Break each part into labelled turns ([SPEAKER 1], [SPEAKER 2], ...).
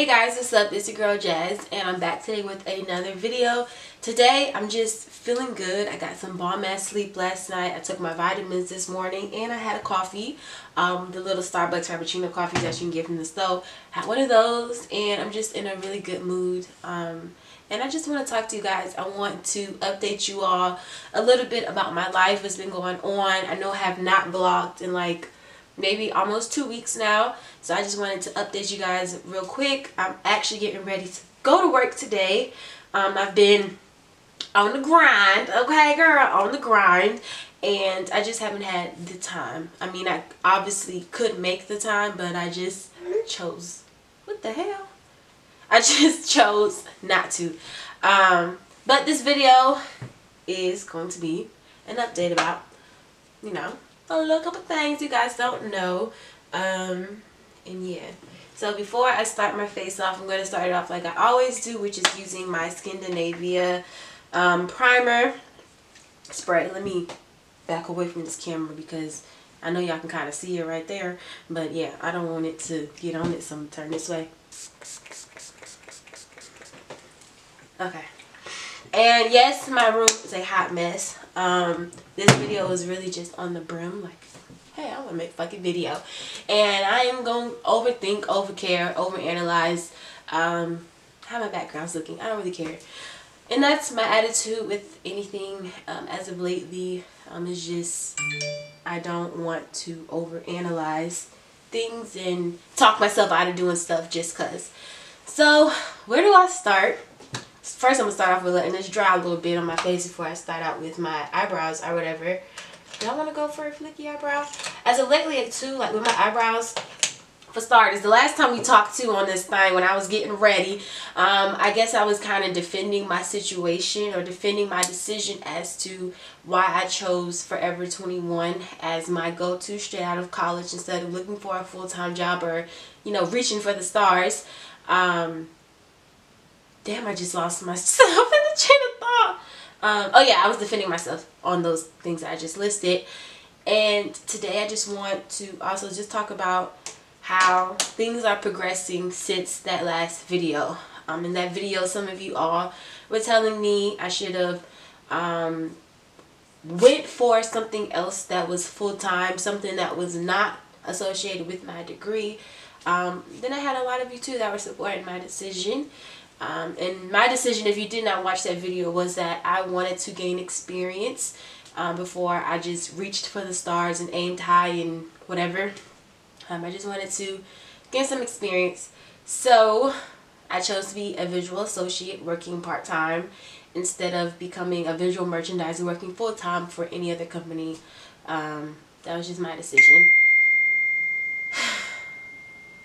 [SPEAKER 1] Hey guys, what's up? It's your girl Jazz, and I'm back today with another video. Today I'm just feeling good. I got some bomb ass sleep last night. I took my vitamins this morning and I had a coffee. The little Starbucks Frappuccino coffees that you can get from the stove. Had one of those and I'm just in a really good mood. And I just want to talk to you guys. I want to update you all a little bit about my life, what's been going on. I know I have not vlogged in like maybe almost 2 weeks now, so I just wanted to update you guys real quick. I'm actually getting ready to go to work today. I've been on the grind, okay girl, on the grind, and I just haven't had the time. I mean, I obviously could make the time, but I just chose, what the hell? I just chose not to. But this video is going to be an update about, you know, a little couple things you guys don't know. And yeah, so before I start my face off, I'm going to start it off like I always do, which is using my Scandinavia primer spray. Let me back away from this camera because I know y'all can kind of see it right there, but yeah, I don't want it to get on it, so I'm going to turn this way. Okay. And yes, my room is a hot mess. This video is really just on the brim, like, hey, I want to make a fucking video. And I am going to overthink, overcare, overanalyze how my background's looking. I don't really care. And that's my attitude with anything as of lately. It's just, I don't want to overanalyze things and talk myself out of doing stuff just because. So, where do I start? First, I'm going to start off with letting this dry a little bit on my face before I start out with my eyebrows or whatever. Do I want to go for a flicky eyebrow? As of lately, too, like with my eyebrows, for starters, the last time we talked to on this thing when I was getting ready, I guess I was kind of defending my situation or defending my decision as to why I chose Forever 21 as my go-to straight out of college instead of looking for a full-time job or, you know, reaching for the stars. Damn, I just lost myself in the chain of thought. Oh yeah, I was defending myself on those things I just listed. And today I just want to also just talk about how things are progressing since that last video. In that video, some of you all were telling me I should have went for something else that was full-time, something that was not associated with my degree. Then I had a lot of you too that were supporting my decision. And my decision, if you did not watch that video, was that I wanted to gain experience before I just reached for the stars and aimed high and whatever. I just wanted to gain some experience. So I chose to be a visual associate working part-time instead of becoming a visual merchandiser working full-time for any other company. That was just my decision.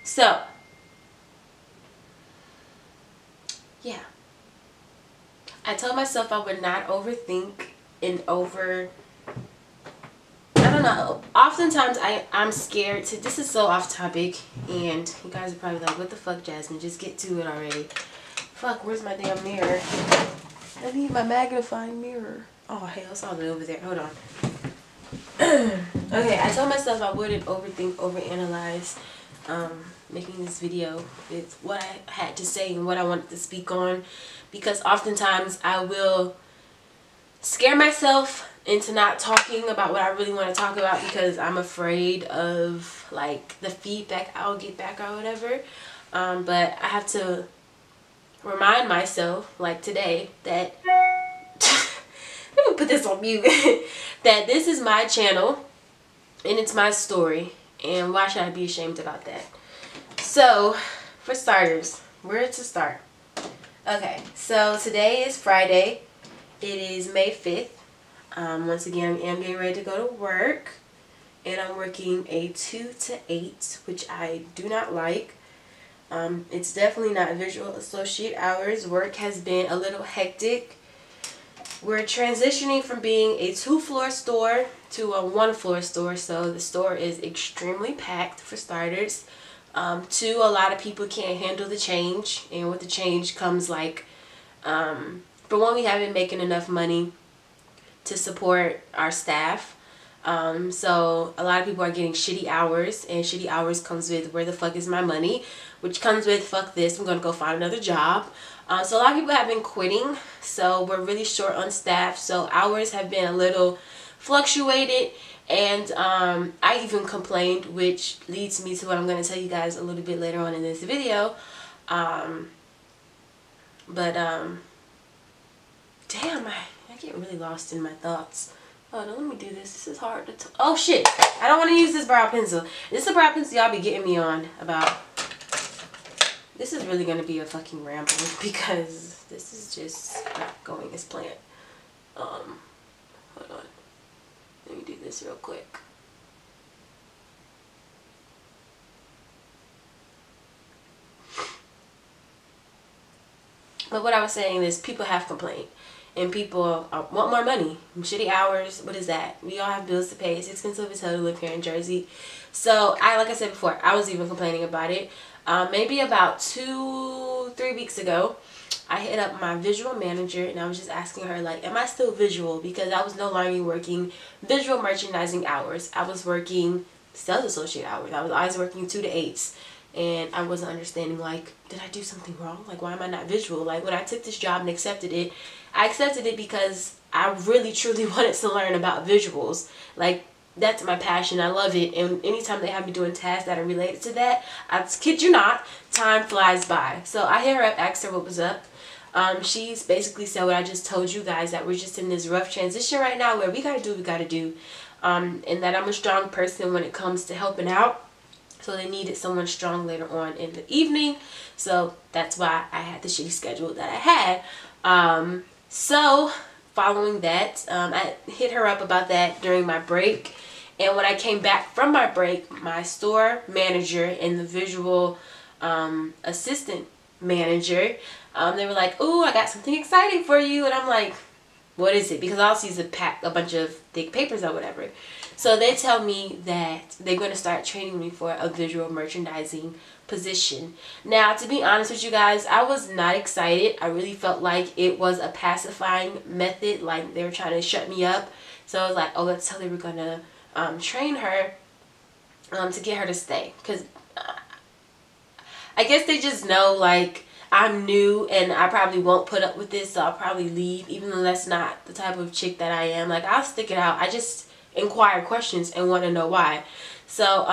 [SPEAKER 1] So yeah, I told myself I would not overthink and I don't know, oftentimes I'm scared to, this is so off topic and you guys are probably like, what the fuck, Jasmine, just get to it already. Fuck, where's my damn mirror? I need my magnifying mirror. Oh hell, it's all the way over there, hold on. Okay, I told myself I wouldn't overthink, overanalyze making this video with what I had to say and what I wanted to speak on, because oftentimes I will scare myself into not talking about what I really want to talk about because I'm afraid of like the feedback I'll get back or whatever. But I have to remind myself, like today, that let me put this on mute, that this is my channel and it's my story, and why should I be ashamed about that? So, for starters, where to start? Okay, so today is Friday. It is May 5th. Once again, I am getting ready to go to work. And I'm working a 2 to 8, which I do not like. It's definitely not visual associate hours. Work has been a little hectic. We're transitioning from being a 2-floor store to a 1-floor store. So the store is extremely packed for starters. 2, a lot of people can't handle the change, and with the change comes like, for one, we haven't making enough money to support our staff, so a lot of people are getting shitty hours, and shitty hours comes with where the fuck is my money, which comes with fuck this, I'm gonna go find another job. So a lot of people have been quitting, so we're really short on staff, so hours have been a little fluctuated, and I even complained, which leads me to what I'm going to tell you guys a little bit later on in this video. Damn, I get really lost in my thoughts. Oh, no, let me do this. This is hard to oh shit, I don't want to use this brow pencil. This is a brow pencil y'all be getting me on about. This is really going to be a fucking ramble because this is just not going as planned. Hold on. Let me do this real quick. But what I was saying is people have complained. And people want more money. Shitty hours. What is that? We all have bills to pay. It's expensive as hell to live here in Jersey. So, like I said before, I was even complaining about it. Maybe about 2-3 weeks ago, I hit up my visual manager and I was just asking her, like, am I still visual? Because I was no longer working visual merchandising hours. I was working sales associate hours. I was working 2 to 8s. And I wasn't understanding, like, did I do something wrong? Like, why am I not visual? Like, when I took this job and accepted it, I accepted it because I really, truly wanted to learn about visuals. Like, that's my passion. I love it. And anytime they have me doing tasks that are related to that, I kid you not, time flies by. So I hit her up, asked her what was up. She's basically said what I just told you guys, that we're just in this rough transition right now where we gotta do what we gotta do. And that I'm a strong person when it comes to helping out. So they needed someone strong later on in the evening. So that's why I had the shitty schedule that I had. So following that, I hit her up about that during my break. And when I came back from my break, my store manager and the visual assistant manager, they were like, "Ooh, I got something exciting for you." And I'm like, "What is it?" Because all I see is a bunch of thick papers or whatever. So they tell me that they're going to start training me for a visual merchandising position. Now, to be honest with you guys, I was not excited. I really felt like it was a pacifying method, like they were trying to shut me up. So I was like, oh, let's tell her we're going to train her to get her to stay. Because I guess they just know, like, I'm new and I probably won't put up with this, so I'll probably leave, even though that's not the type of chick that I am. Like, I'll stick it out. I just inquire questions and want to know why. So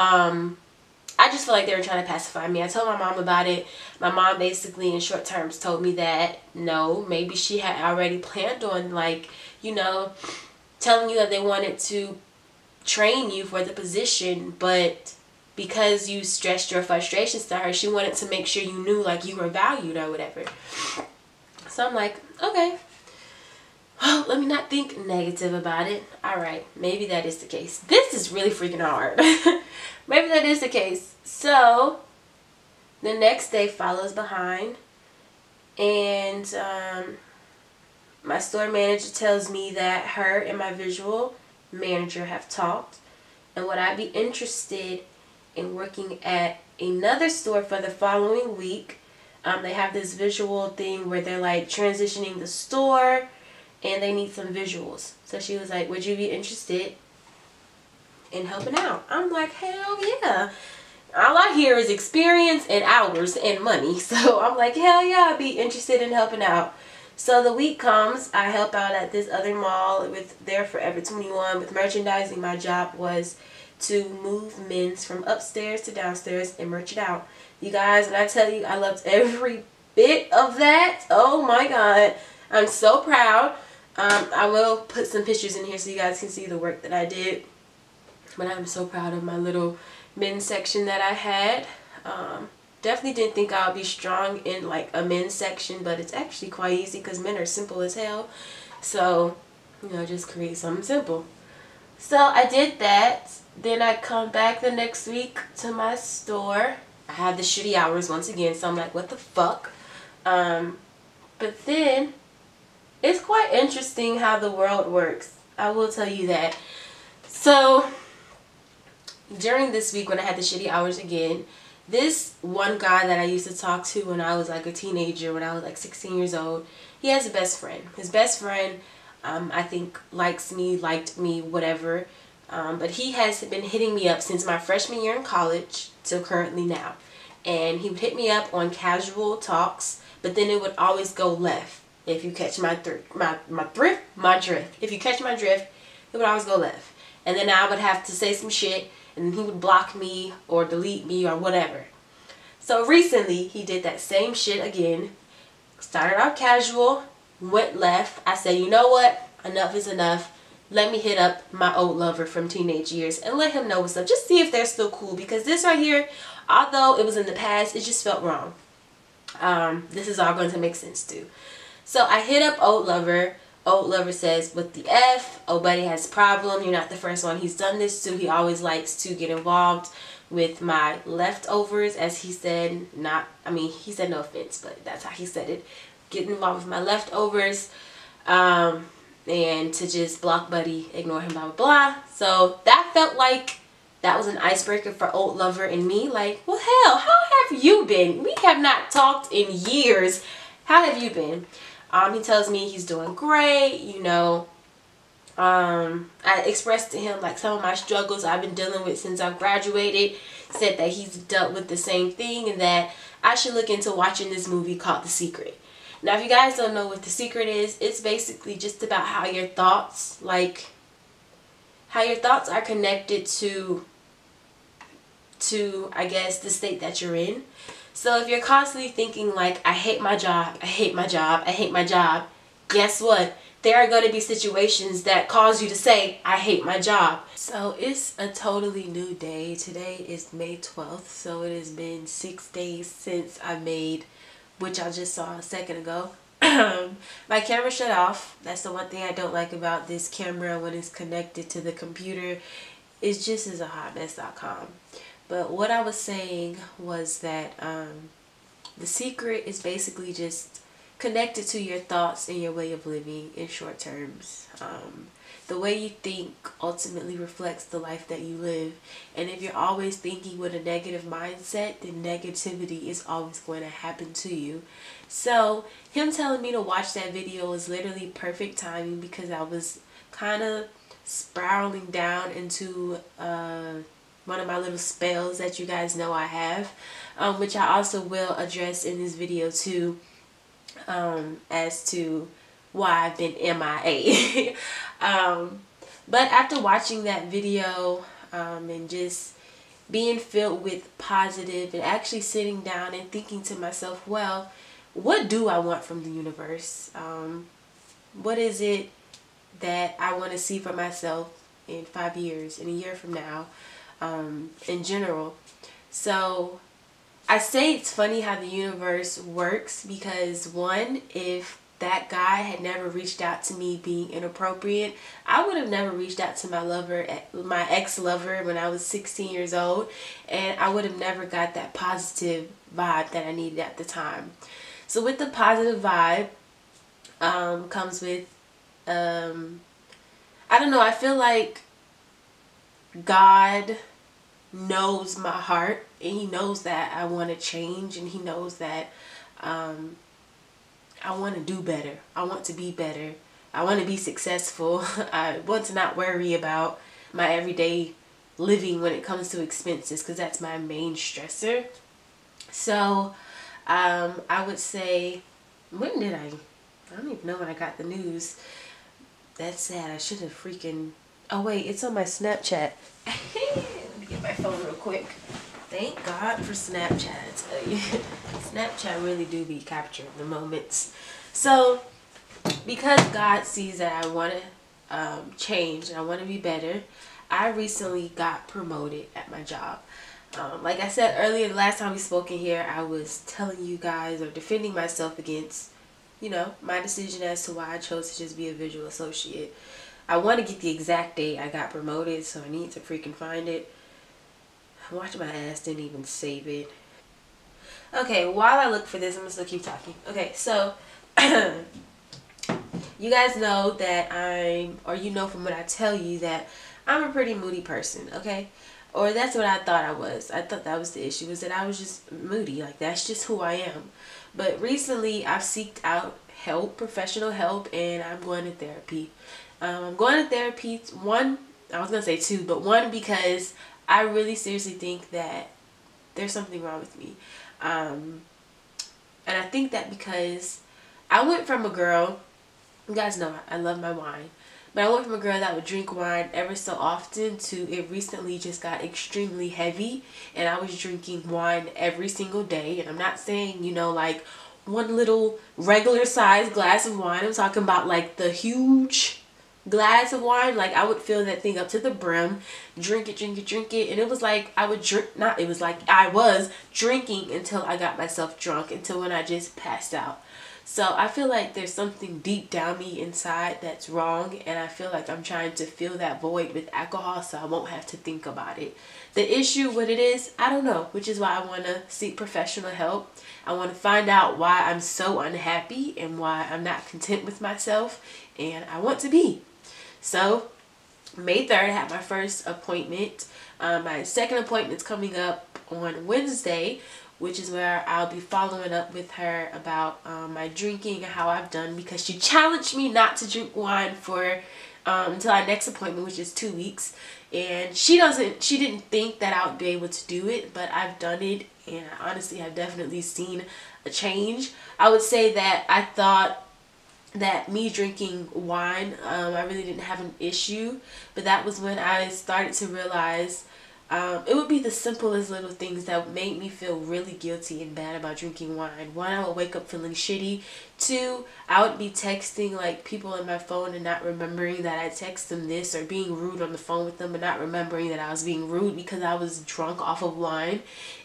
[SPEAKER 1] I just feel like they were trying to pacify me. I told my mom about it. My mom basically in short terms told me that no, maybe she had already planned on, like, you know, telling you that they wanted to train you for the position, but because you stressed your frustrations to her, she wanted to make sure you knew, like, you were valued or whatever. So I'm like, okay, well, let me not think negative about it. Alright, maybe that is the case. This is really freaking hard. Maybe that is the case. So, the next day follows behind. And my store manager tells me that her and my visual manager have talked. And would I be interested in working at another store for the following week. They have this visual thing where they're like transitioning the store and they need some visuals. So she was like, would you be interested in helping out? I'm like, hell yeah. All I hear is experience and hours and money. So I'm like, hell yeah, I'd be interested in helping out. So the week comes, I help out at this other mall with their Forever 21 with merchandising. My job was to move men's from upstairs to downstairs and merch it out. You guys, when I tell you I loved every bit of that, oh my god, I'm so proud. I will put some pictures in here so you guys can see the work that I did. But I'm so proud of my little men's section that I had. Definitely didn't think I would be strong in like a men's section, but it's actually quite easy because men are simple as hell. So, you know, just create something simple. So I did that. Then I come back the next week to my store. I had the shitty hours once again, so I'm like, what the fuck? But then, it's quite interesting how the world works. I will tell you that. So, during this week when I had the shitty hours again, this one guy that I used to talk to when I was like a teenager, when I was like 16 years old, he has a best friend. His best friend, I think, liked me, whatever. But he has been hitting me up since my freshman year in college till currently now. and he would hit me up on casual talks, but then it would always go left. If you catch my drift. If you catch my drift, it would always go left. And then I would have to say some shit, and he would block me or delete me or whatever. So recently, he did that same shit again. Started out casual, went left. I said, you know what? Enough is enough. Let me hit up my old lover from teenage years and let him know what's up. Just see if they're still cool, because this right here, although it was in the past, it just felt wrong. This is all going to make sense too. So I hit up old lover. Old lover says, what the F? Old buddy has a problem. You're not the first one he's done this to. He always likes to get involved with my leftovers, as he said. He said no offense, but that's how he said it. Getting involved with my leftovers. And to just block buddy, ignore him, blah, blah, blah. So that felt like that was an icebreaker for old lover and me. Like, well, hell, how have you been? We have not talked in years. How have you been? He tells me he's doing great, you know. I expressed to him like some of my struggles I've been dealing with since I've graduated. Said that he's dealt with the same thing and that I should look into watching this movie called The Secret. Now, if you guys don't know what The Secret is, it's basically just about how your thoughts, are connected to I guess the state that you're in. So if you're constantly thinking like, I hate my job, I hate my job, I hate my job, guess what? There are going to be situations that cause you to say, I hate my job. So it's a totally new day. Today is May 12th, so it has been 6 days since I made, which I just saw a second ago. My camera shut off. That's the one thing I don't like about this camera when it's connected to the computer. It just is a hotmess.com. But what I was saying was that The Secret is basically just connected to your thoughts and your way of living in short terms. The way you think ultimately reflects the life that you live. And if you're always thinking with a negative mindset, then negativity is always going to happen to you. So him telling me to watch that video was literally perfect timing, because I was kind of spiraling down into one of my little spells that you guys know I have, which I also will address in this video too, as to why I've been MIA. But after watching that video and just being filled with positive and actually sitting down and thinking to myself, well, what do I want from the universe? What is it that I want to see for myself in 5 years, in a year from now, in general? So I say it's funny how the universe works, because one, if that guy had never reached out to me being inappropriate, I would have never reached out to my lover, my ex-lover, when I was 16 years old, and I would have never got that positive vibe that I needed at the time. So with the positive vibe comes with, I don't know, I feel like God knows my heart, and he knows that I want to change, and he knows that I want to do better. I want to be better. I want to be successful. I want to not worry about my everyday living when it comes to expenses, because that's my main stressor. So I would say, when did I don't even know when I got the news. That's sad. I should have freaking, oh wait, it's on my Snapchat. Let me get my phone real quick. Thank God for Snapchat, I tell you. Snapchat really do be capturing the moments. So, because God sees that I want to change and I want to be better, I recently got promoted at my job. Like I said earlier, the last time we spoke in here, I was telling you guys, or defending myself against, you know, my decision as to why I chose to just be a visual associate. I want to get the exact date I got promoted, so I need to freaking find it. Watch my ass, didn't even save it. Okay, while I look for this, I'm gonna still keep talking. Okay, so you guys know that you know from what I tell you, that I'm a pretty moody person, okay? Or that's what I thought I was. I thought that was the issue, was that I was just moody. Like, that's just who I am. But recently, I've seeked out help, professional help, and I'm going to therapy. I'm going to therapy, one, I was going to say two, but one, because I really seriously think that there's something wrong with me. And I think that because I went from a girl, you guys know I love my wine, but I went from a girl that would drink wine ever so often to it recently just got extremely heavy, and I was drinking wine every single day. And I'm not saying, you know, like one little regular size glass of wine. I'm talking about like the huge glass of wine. Like I would fill that thing up to the brim, drink it, drink it, drink it, and it was like I would drink, not, it was like I was drinking until I got myself drunk, until when I just passed out. So I feel like there's something deep down me inside that's wrong, and I feel like I'm trying to fill that void with alcohol so I won't have to think about it. The issue, what it is, I don't know, which is why I want to seek professional help. I want to find out why I'm so unhappy and why I'm not content with myself, and I want to be. So May 3rd, I had my first appointment. My second appointment's coming up on Wednesday, which is where I'll be following up with her about my drinking and how I've done, because she challenged me not to drink wine for until our next appointment, which is 2 weeks. And she didn't think that I would be able to do it, but I've done it, and I honestly have definitely seen a change. I would say that I thought that me drinking wine, I really didn't have an issue, but that was when I started to realize it would be the simplest little things that made me feel really guilty and bad about drinking wine. One, I would wake up feeling shitty. Two, I would be texting like people on my phone and not remembering that I texted them this, or being rude on the phone with them and not remembering that I was being rude because I was drunk off of wine.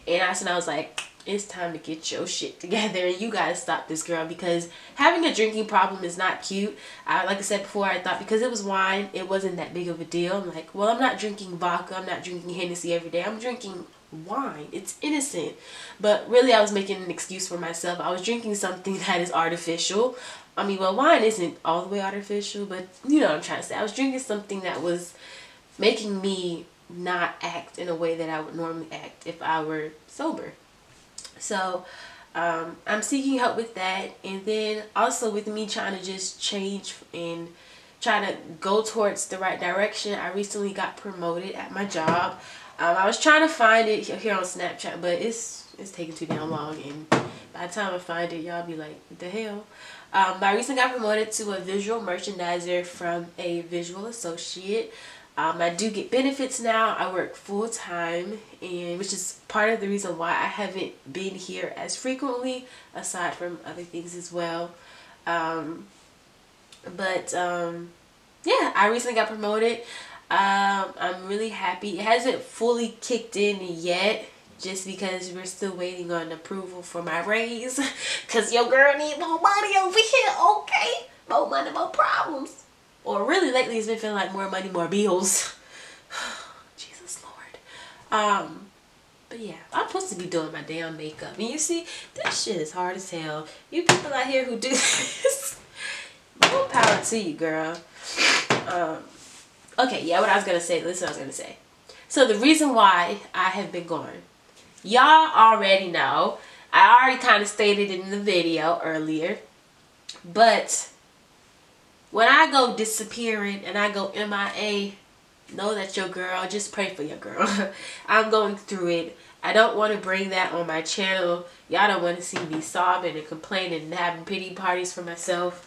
[SPEAKER 1] And I was like, it's time to get your shit together, and you gotta stop this, girl, because having a drinking problem is not cute. Like I said before, I thought because it was wine, it wasn't that big of a deal. I'm like, well, I'm not drinking vodka, I'm not drinking Hennessy every day, I'm drinking wine. It's innocent. But really, I was making an excuse for myself. I was drinking something that is artificial. I mean, well, wine isn't all the way artificial, but you know what I'm trying to say. I was drinking something that was making me not act in a way that I would normally act if I were sober. So I'm seeking help with that, and then also with me trying to just change and trying to go towards the right direction. I recently got promoted at my job. I was trying to find it here on Snapchat, but it's taking too damn long, and by the time I find it, y'all be like, what the hell? But I recently got promoted to a visual merchandiser from a visual associate. I do get benefits now. I work full-time, and which is part of the reason why I haven't been here as frequently, aside from other things as well. Yeah, I recently got promoted. I'm really happy. It hasn't fully kicked in yet, just because we're still waiting on approval for my raise, because your girl need more money over here, okay? More money, more problems. Or really lately it's been feeling like more money, more bills. Jesus Lord. But yeah, I'm supposed to be doing my damn makeup. And you see, this shit is hard as hell. You people out here who do this, more power to you, girl. Okay, yeah, what I was gonna say, listen, what I was gonna say. So the reason why I have been gone, y'all already know. I already kind of stated it in the video earlier, but when I go disappearing and I go MIA, know that your girl, just pray for your girl. I'm going through it. I don't want to bring that on my channel. Y'all don't want to see me sobbing and complaining and having pity parties for myself.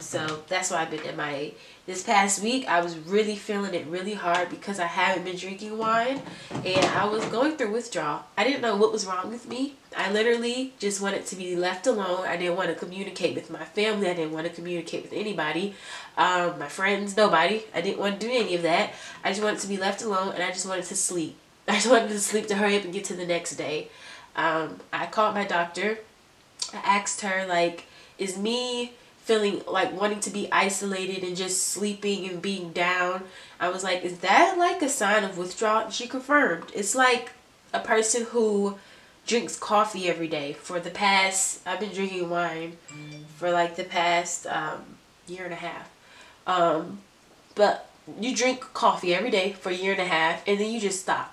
[SPEAKER 1] So that's why I've been MIA. This past week, I was really feeling it really hard because I haven't been drinking wine, and I was going through withdrawal. I didn't know what was wrong with me. I literally just wanted to be left alone. I didn't want to communicate with my family. I didn't want to communicate with anybody. My friends, nobody. I didn't want to do any of that. I just wanted to be left alone, and I just wanted to sleep. I just wanted to sleep to hurry up and get to the next day. I called my doctor. I asked her, like, is me feeling like wanting to be isolated and just sleeping and being down, I was like, is that like a sign of withdrawal? She confirmed. It's like a person who drinks coffee every day. For the past, I've been drinking wine for like the past year and a half. But you drink coffee every day for a year and a half, and then you just stop.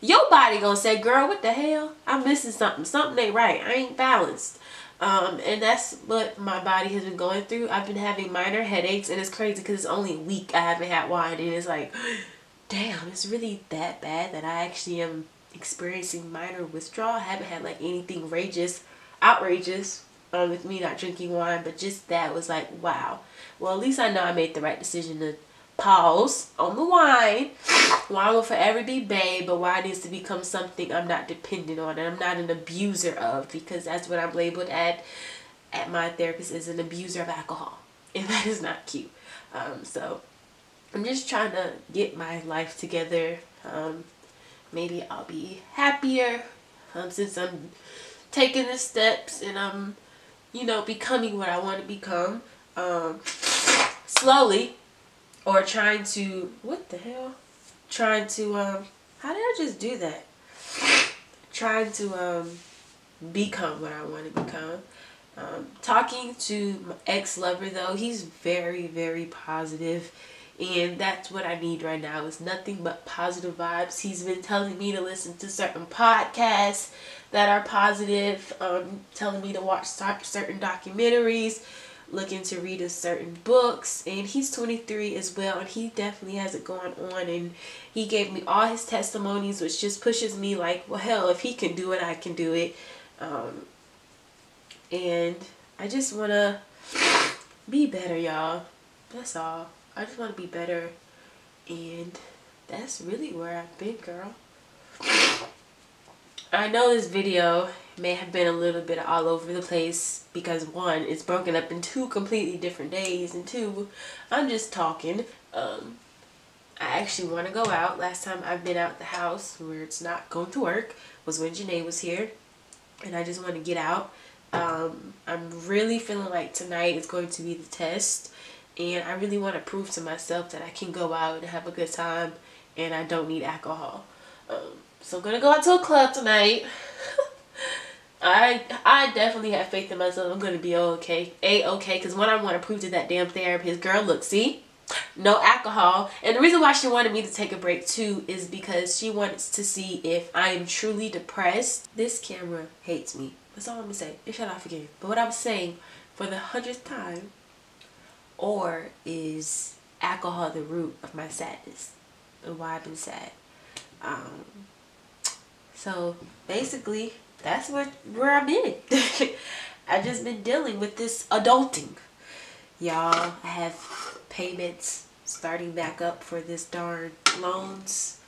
[SPEAKER 1] Your body gonna say, girl, what the hell? I'm missing something. Something ain't right. I ain't balanced. And that's what my body has been going through. I've been having minor headaches, and it's crazy because it's only a week I haven't had wine, and it's like, damn, it's really that bad that I actually am experiencing minor withdrawal. I haven't had like anything outrageous with me not drinking wine, but just that was like, wow. Well, at least I know I made the right decision to pause on the wine. Wine will forever be bae, but wine needs to become something I'm not dependent on and I'm not an abuser of, because that's what I'm labeled at my therapist, is an abuser of alcohol, and that is not cute. So I'm just trying to get my life together. Maybe I'll be happier since I'm taking the steps and I'm, you know, becoming what I want to become slowly, or trying to, what the hell? Trying to, how did I just do that? Trying to become what I want to become. Talking to my ex-lover though, he's very, very positive, and that's what I need right now, is nothing but positive vibes. He's been telling me to listen to certain podcasts that are positive, telling me to watch certain documentaries, looking to read certain books, and he's 23 as well, and he definitely has it going on, and he gave me all his testimonies, which just pushes me like, well, hell, if he can do it, I can do it. And I just want to be better, y'all. That's all. I just want to be better, and that's really where I've been, girl. I know this video may have been a little bit all over the place because, one, it's broken up in 2 completely different days, and 2, I'm just talking. I actually want to go out. Last time I've been out the house where it's not going to work was when Janae was here, and I just want to get out. I'm really feeling like tonight is going to be the test, and I really want to prove to myself that I can go out and have a good time and I don't need alcohol. So I'm gonna go out to a club tonight. I definitely have faith in myself. I'm gonna be okay, because when I want to prove to that damn therapist, girl, look, see, no alcohol. And the reason why she wanted me to take a break too is because she wants to see if I am truly depressed. This camera hates me. That's all I'm gonna say. It shut off again. But what I was saying for the 100th time, or is alcohol the root of my sadness and why I've been sad? So basically, that's where I've been. I've just been dealing with this adulting. Y'all, I have payments starting back up for this darn loans,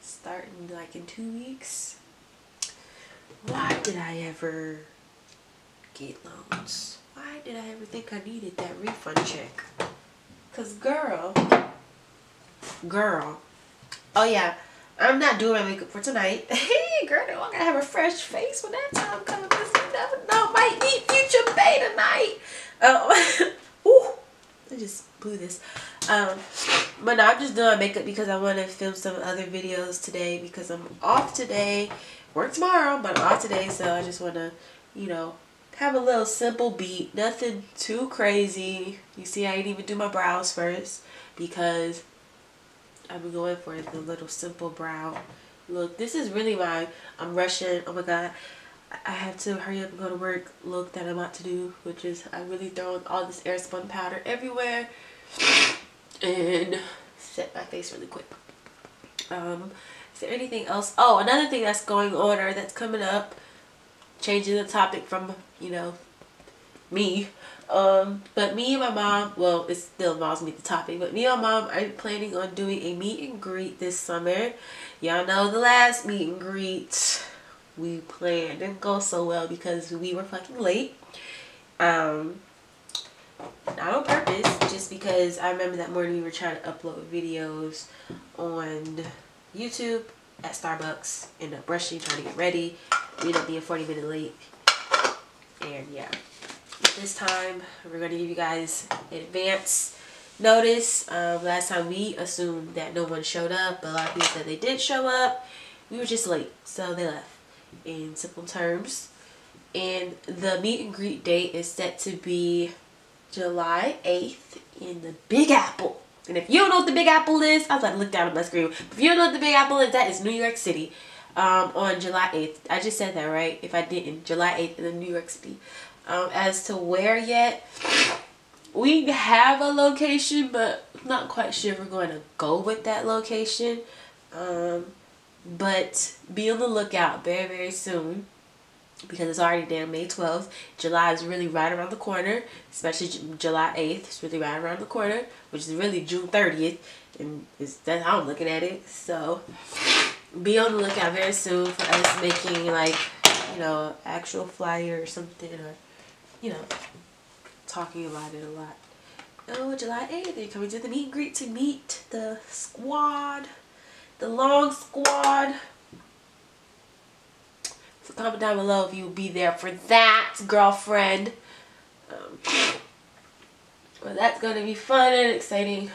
[SPEAKER 1] starting like in 2 weeks. Why did I ever get loans? Why did I ever think I needed that refund check? Cause girl, oh yeah, I'm not doing my makeup for tonight. Hey girl, I gotta have a fresh face when that time comes. You never know, might need future bae tonight. Ooh, I just blew this. But no, I'm just doing my makeup because I want to film some other videos today, because I'm off today. Work tomorrow, but I'm off today, so I just want to, you know, have a little simple beat. Nothing too crazy. You see, I didn't even do my brows first because I've been going for the little simple brow look. This is really I'm rushing. Oh my god, I have to hurry up and go to work look that I'm about to do, which is I really throwing all this air spun powder everywhere and set my face really quick. Is there anything else? Oh, another thing that's going on, or that's coming up, changing the topic from, you know, me, but me and my mom, well, it still involves me, the topic, but me and my mom are planning on doing a meet and greet this summer. Y'all know the last meet and greet we planned didn't go so well because we were fucking late. Not on purpose, just because I remember that morning we were trying to upload videos on YouTube at Starbucks, ended up rushing, trying to get ready. We ended up being 40 minutes late. And yeah, this time we're going to give you guys advance notice. Last time we assumed that no one showed up, but a lot of people said they did show up. We were just late, so they left, in simple terms. And the meet and greet date is set to be July 8th in the Big Apple. And if you don't know what the Big Apple is, I was like, look down at my screen. If you don't know what the Big Apple is, that is New York City. On July 8th. I just said that right. If I didn't, July 8th in New York City. As to where yet, we have a location, but I'm not quite sure if we're going to go with that location. But be on the lookout very, very soon, because it's already damn May 12th. July is really right around the corner, especially July 8th. It's really right around the corner, which is really June 30th, and that's how I'm looking at it. So be on the lookout very soon for us making, like, you know, actual flyer or something, or, you know, talking about it a lot. Oh, July 8th, they're coming to the meet and greet to meet the squad, the long squad. So comment down below if you will be there for that, girlfriend. Well, that's going to be fun and exciting.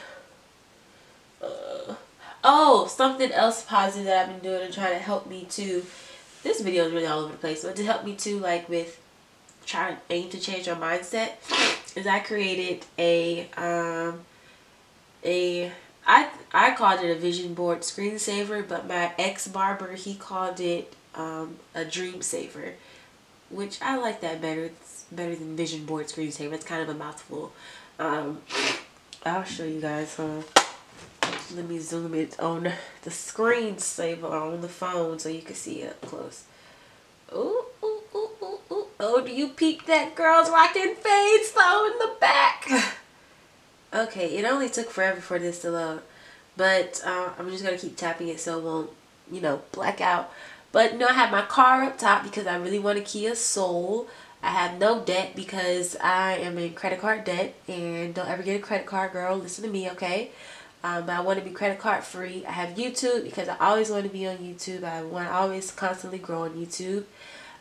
[SPEAKER 1] Oh, something else positive that I've been doing and trying to help me too. This video is really all over the place, but to help me too, like with trying to aim to change your mindset, is I created I called it a vision board screensaver, but my ex-barber, he called it a dream saver, which I like that better. It's better than vision board screensaver. It's kind of a mouthful. I'll show you guys. Let me zoom it on the screensaver on the phone so you can see it up close. Ooh, ooh, ooh, ooh, ooh. Oh, do you peep that girl's rocking fades though in the back? Okay, it only took forever for this to load, but I'm just gonna keep tapping it so it won't, you know, black out. But you know, I have my car up top because I really want a Kia Soul. I have no debt because I am in credit card debt, and don't ever get a credit card, girl. Listen to me, okay? But I want to be credit card free. I have YouTube because I always want to be on YouTube. I want to always constantly grow on YouTube.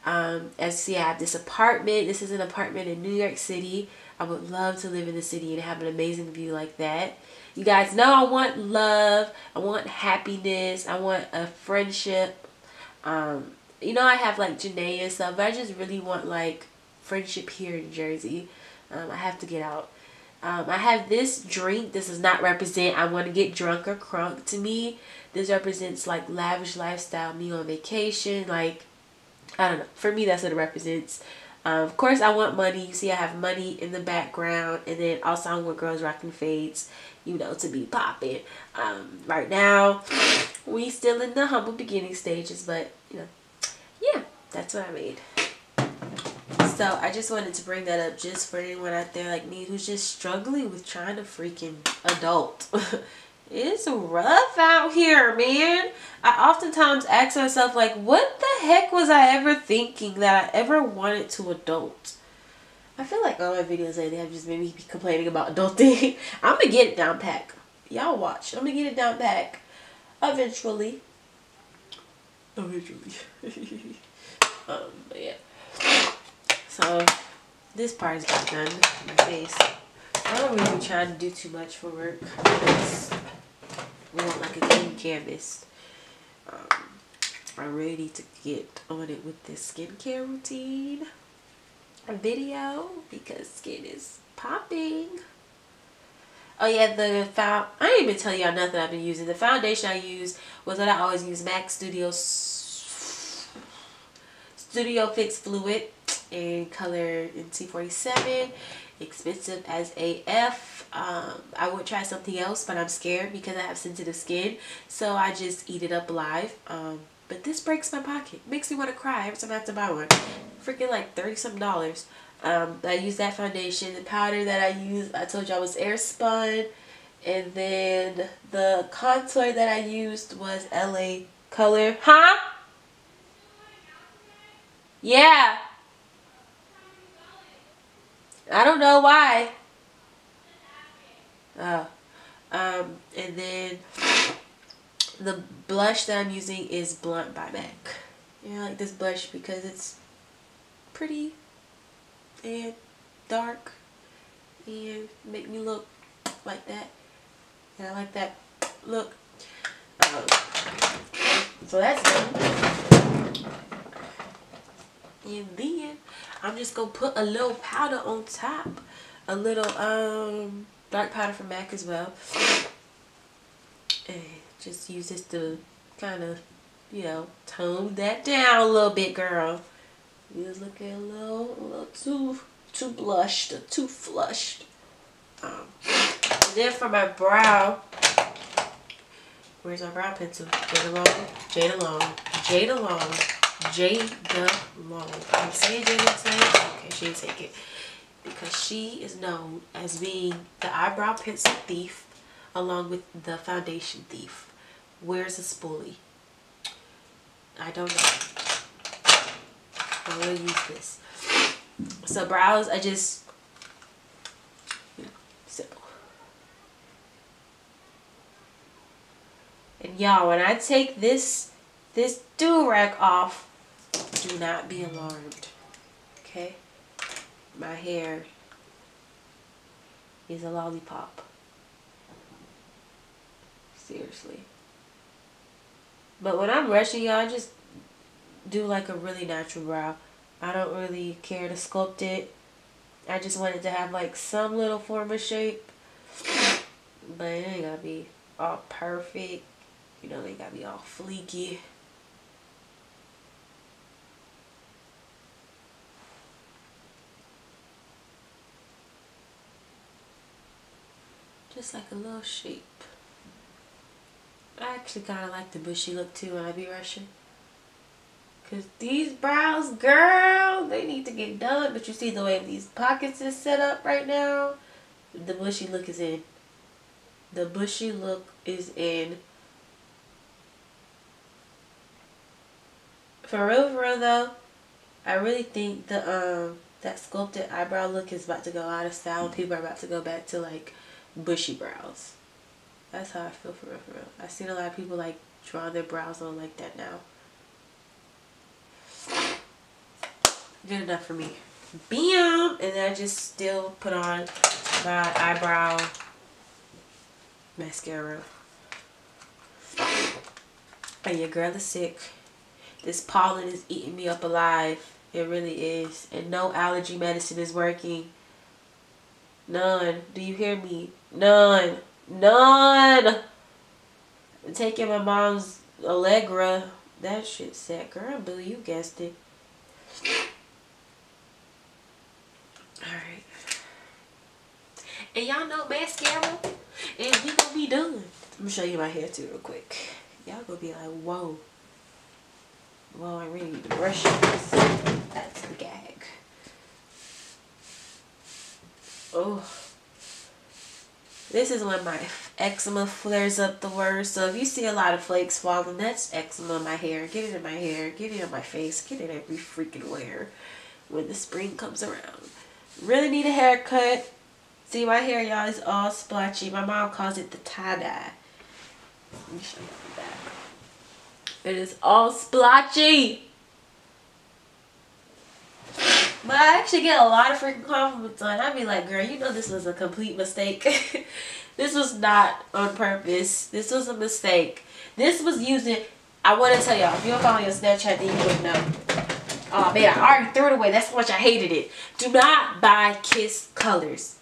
[SPEAKER 1] As you see, I have this apartment. This is an apartment in New York City. I would love to live in the city and have an amazing view like that. You guys know I want love. I want happiness. I want a friendship. You know, I have like Janae and stuff, but I just really want like friendship here in Jersey. I have to get out. I have this drink. This does not represent I want to get drunk or crunk. To me, this represents like lavish lifestyle, me on vacation. Like, I don't know. For me, that's what it represents. Of course, I want money. You see, I have money in the background. And then also I want girls rocking fades, you know, to be popping. Right now, we still in the humble beginning stages. But, you know, yeah, that's what I made. So I just wanted to bring that up just for anyone out there like me who's just struggling with trying to freaking adult. It's rough out here, man. I oftentimes ask myself, like, what the heck was I ever thinking that I ever wanted to adult? I feel like all my videos lately have just made me be complaining about adulting. I'm gonna get it down pat. Y'all watch. I'm gonna get it down pat. Eventually. Eventually. But yeah. So, this part is about done. My face. I don't really be trying to do too much for work. We want like a clean canvas. I really need to get on it with this skincare routine video because skin is popping. Oh yeah, I didn't even tell y'all nothing I've been using. The foundation I used was what I always use, MAC Studio Fix Fluid in color NC47. Expensive as AF. I would try something else, but I'm scared because I have sensitive skin, so I just eat it up alive. But this breaks my pocket. Makes me want to cry every time I have to buy one. Freaking like $30-something. I use that foundation. The powder that I use, I told y'all, was air spun. And then the contour that I used was LA Color. Huh? Yeah. I don't know why. Oh. And then the blush that I'm using is Blunt by MAC. Yeah, I like this blush because it's pretty and dark and make me look like that. And I like that look. So that's done. And then I'm just gonna put a little powder on top. A little dark powder from MAC as well. And just use this to kind of, you know, tone that down a little bit, girl. You was looking a little too blushed, or too flushed. And then for my brow, Where's my brow pencil? Jada Long, Jada Long, Jada Long, Jada Long. I'm saying Jada today. Okay, she didn't take it. Because she is known as being the eyebrow pencil thief along with the foundation thief. Where's the spoolie? I don't know. I'm gonna use this. So brows, I just, simple. And y'all, when I take this do-rag off, do not be alarmed. Okay? My hair is a lollipop. Seriously. But when I'm brushing, y'all, I just do like a really natural brow. I don't really care to sculpt it. I just want it to have like some little form of shape. But it ain't gotta be all perfect. You know, they gotta be all fleeky. Just like a little shape. I actually kind of like the bushy look too when I be rushing. Because these brows, girl, they need to get done. But you see the way these pockets is set up right now? The bushy look is in. The bushy look is in. For real though, I really think the that sculpted eyebrow look is about to go out of style. People are about to go back to like bushy brows. That's how I feel for real. I've seen a lot of people like draw their brows on like that now. Good enough for me. Bam! And then I just still put on my eyebrow mascara. And your girl is sick. This pollen is eating me up alive. It really is. And no allergy medicine is working. None. Do you hear me? None. None. I'm taking my mom's Allegra. That shit set. Girl, Billy, you guessed it. Alright. And y'all know mascara. And we gonna be done. I'm gonna show you my hair too real quick. Y'all gonna be like, whoa. Whoa, I really need to brush this. That's the gag. Oh. This is when my eczema flares up the worst. So if you see a lot of flakes falling, that's eczema in my hair. Get it in my hair. Get it on my face. Get it every freaking where when the spring comes around. Really need a haircut. See, my hair, y'all, is all splotchy. My mom calls it the tie-dye. Let me show you the back. It is all splotchy. But I actually get a lot of freaking compliments on it. I'd be like, girl, you know this was a complete mistake. This was not on purpose. This was a mistake. This was using, I want to tell y'all, if you don't follow your Snapchat, then you wouldn't know. Oh man, I already threw it away. That's how much I hated it. Do not buy Kiss colors.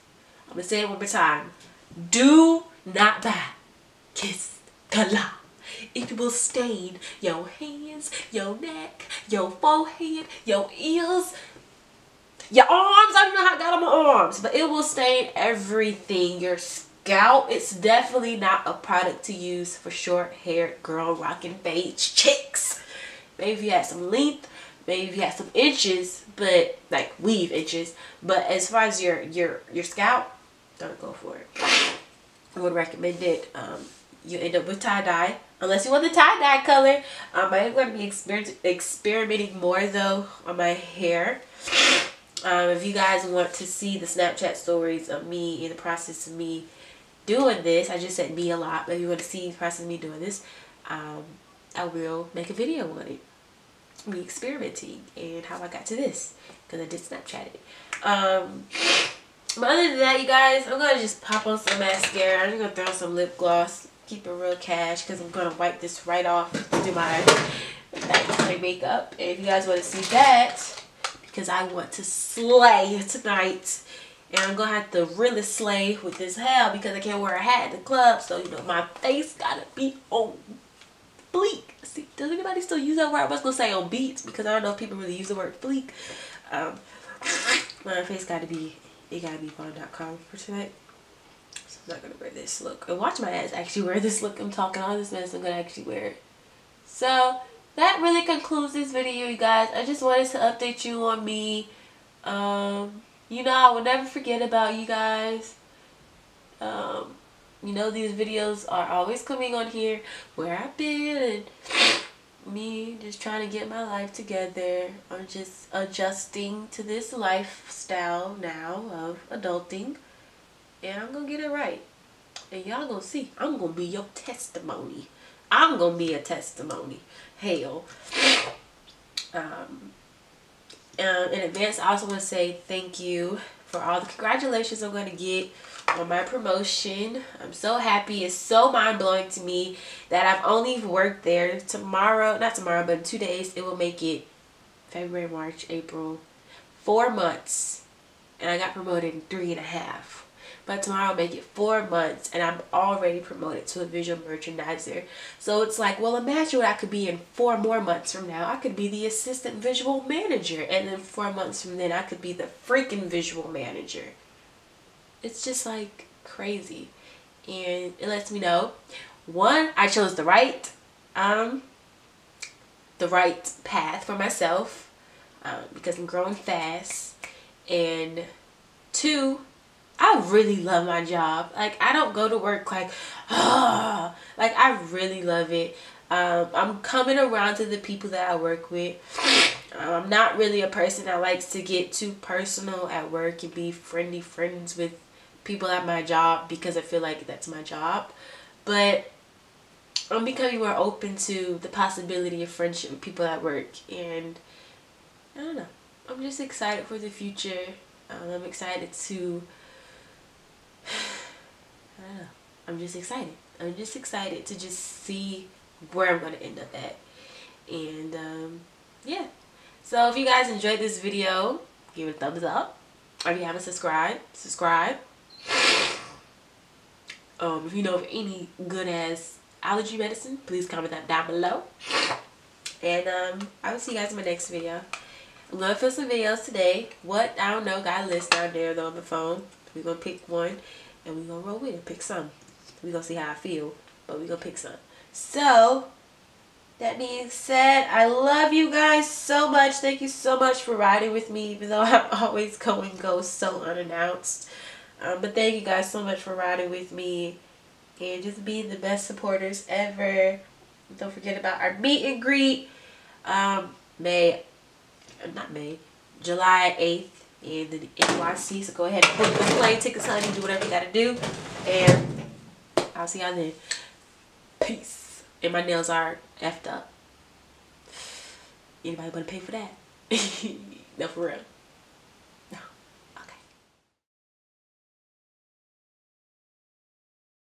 [SPEAKER 1] I'm going to say it one more time. Do not buy Kiss color. It will stain your hands, your neck, your forehead, your ears, your arms. I don't know how I got on my arms, but it will stain everything. Your scalp. It's definitely not a product to use for short-haired girl rocking beige chicks. Maybe if you had some length, maybe if you had some inches, but like weave inches. But as far as your scalp, don't go for it. I would recommend it. You end up with tie-dye. Unless you want the tie-dye color. I am going to be experimenting more though on my hair. If you guys want to see the Snapchat stories of me in the process of me doing this, I just said me a lot, but if you want to see the process of me doing this, I will make a video on it. Me experimenting and how I got to this, because I did Snapchat it. But other than that, you guys, I'm going to just pop on some mascara. I'm going to throw on some lip gloss. Keep it real cash because I'm going to wipe this right off to do my makeup. And if you guys want to see that, because I want to slay tonight. And I'm going to have to really slay with this hair because I can't wear a hat at the club. So, you know, my face got to be on bleak. See, does anybody still use that word? I was going to say on beats because I don't know if people really use the word bleak. My face got to be, it got to be fun.com for tonight. So I'm not gonna wear this look. And watch my ass actually wear this look. I'm talking all this mess. I'm gonna actually wear it. So that really concludes this video, you guys. I just wanted to update you on me. You know, I will never forget about you guys. You know, these videos are always coming on here where I've been and me just trying to get my life together. I'm just adjusting to this lifestyle now of adulting, and I'm gonna get it right. And y'all gonna see. I'm gonna be your testimony. I'm gonna be a testimony. Hell. In advance, I also want to say thank you for all the congratulations I'm going to get on my promotion. I'm so happy. It's so mind-blowing to me that I've only worked there tomorrow, not tomorrow, but in 2 days. It will make it February, March, April, 4 months. And I got promoted in 3.5. But tomorrow I'll make it 4 months, and I'm already promoted to a visual merchandiser. So it's like, well, imagine what I could be in 4 more months from now. I could be the assistant visual manager, and then 4 months from then I could be the freaking visual manager. It's just like crazy, and it lets me know, one, I chose the right path for myself, because I'm growing fast, and 2, I really love my job. Like, I don't go to work like, ah, like, I really love it. I'm coming around to the people that I work with. I'm not really a person that likes to get too personal at work and be friends with people at my job because I feel like that's my job. But I'm becoming more open to the possibility of friendship with people at work. And I don't know. I'm just excited for the future. I'm excited to... I don't know. I'm just excited. I'm just excited to just see where I'm going to end up at. And yeah. So if you guys enjoyed this video, give it a thumbs up. If you haven't subscribed, subscribe. If you know of any good ass allergy medicine, please comment that down below. And I will see you guys in my next video. I'm going to film some videos today. What? I don't know. Got a list down there though on the phone. We're going to pick one and we're going to roll with it. Pick some. We're going to see how I feel. But we're going to pick some. So, that being said, I love you guys so much. Thank you so much for riding with me, even though I'm always go so unannounced. But thank you guys so much for riding with me and just being the best supporters ever. Don't forget about our meet and greet. July 8th in the NYC. So go ahead and book the plane tickets, honey. Do whatever you gotta do. And I'll see y'all then. Peace. And my nails are effed up. Anybody wanna pay for that? No, for real.